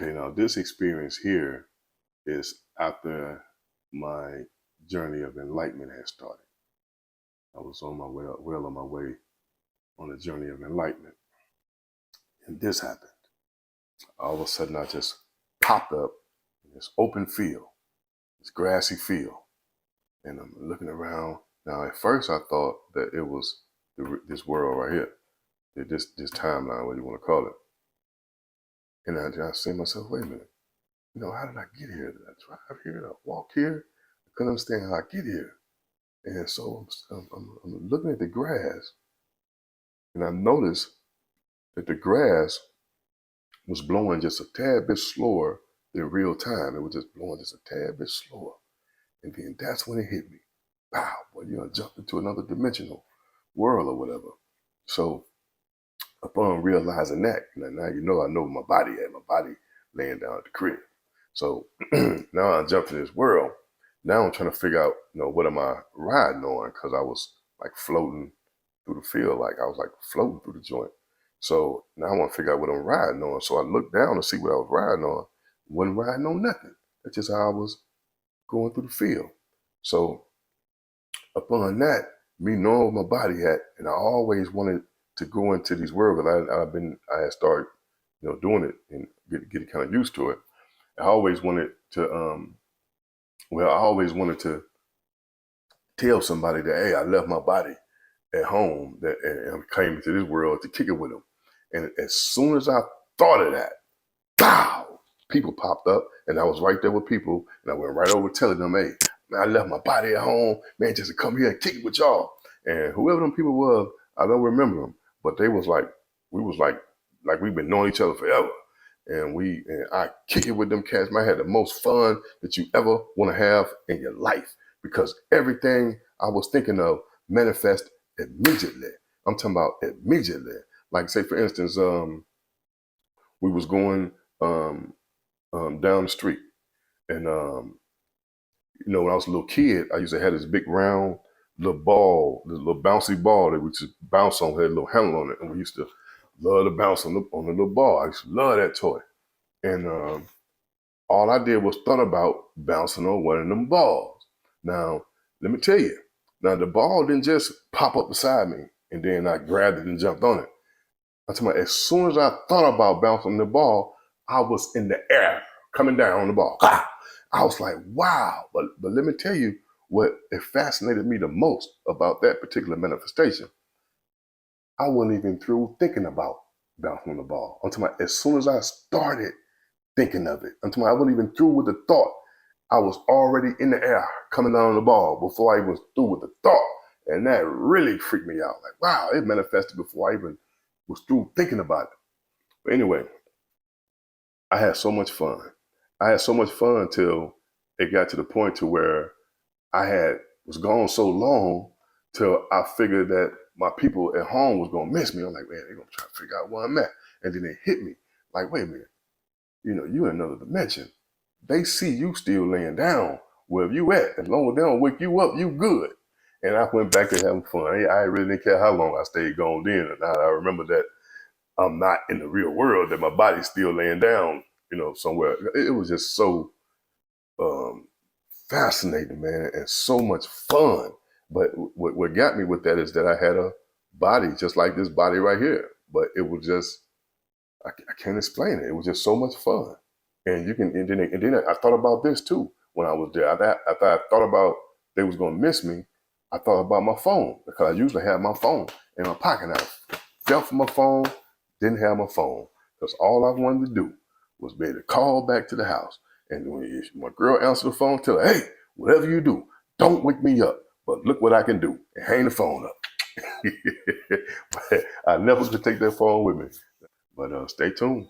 Okay, now this experience here is after my journey of enlightenment had started. I was on my way, well on my way on a journey of enlightenment. And this happened. All of a sudden I just popped up in this open field, this grassy field. And I'm looking around. Now at first I thought that it was this world right here, this timeline, what you want to call it. And I say to myself, wait a minute, how did I get here? Did I drive here? Did I walk here? I couldn't understand how I get here. And so I'm looking at the grass, and I noticed that the grass was blowing just a tad bit slower than real time. It was just blowing just a tad bit slower. And then that's when it hit me. Wow, well, jumped into another dimensional world or whatever. So upon realizing that, now I know my body at my body laying down at the crib. So now I jumped to this world. Now I'm trying to figure out, what am I riding on? Because I was like floating through the field, like I was like floating through the joint. So now I want to figure out what I'm riding on. So I looked down to see what I was riding on. Wasn't riding on nothing. That's just how I was going through the field. So upon that, me knowing what my body had, and I always wanted to go into these worlds. I had started, doing it and getting kind of used to it. I always wanted to, tell somebody that, hey, I left my body at home and I came into this world to kick it with them. And as soon as I thought of that, wow, people popped up and I was right there with people and I went right over telling them, hey, man, I left my body at home, man, just to come here and kick it with y'all. And whoever them people was, I don't remember them, but they was like, we was like we've been knowing each other forever. And I kick it with them cats. Man, I had the most fun that you ever want to have in your life because everything I was thinking of manifest immediately. I'm talking about immediately. Like say for instance, we was going down the street, and when I was a little kid, I used to have this big round little ball, this little bouncy ball that we just bounce on, had a little handle on it, and we used to love to bounce on the little ball. I used to love that toy. And all I did was thought about bouncing on one of them balls. Now, let me tell you, the ball didn't just pop up beside me and then I grabbed it and jumped on it. I'm talking about as soon as I thought about bouncing the ball, I was in the air coming down on the ball. I was like, wow. But let me tell you what it fascinated me the most about that particular manifestation. I wasn't even through thinking about bouncing on the ball. I'm talking about as soon as I started thinking of it, I'm talking about I wasn't even through with the thought. I was already in the air coming down on the ball before I even was through with the thought. And that really freaked me out. Like, wow, it manifested before I even was through thinking about it. But anyway, I had so much fun. I had so much fun until it got to the point to where was gone so long till I figured that my people at home was gonna miss me. I'm like, man, they're gonna try to figure out where I'm at. And then it hit me. Like, wait a minute, you in another dimension. They see you still laying down wherever you at. As long as they don't wake you up, you good. And I went back to having fun. I really didn't care how long I stayed gone then. And I remember that I'm not in the real world, that my body's still laying down, somewhere. It was just so fascinating, man, and so much fun. But what got me with that is that I had a body just like this body right here. But it was just, I can't explain it. It was just so much fun. And then I thought about this too when I was there. After I thought about they was gonna miss me, I thought about my phone because I usually have my phone in my pocket. I felt for my phone, didn't have my phone because all I wanted to do was be able to call back to the house. And when my girl answered the phone, tell her, hey, whatever you do, don't wake me up. But look what I can do, and hang the phone up. But I never could take that phone with me. But stay tuned.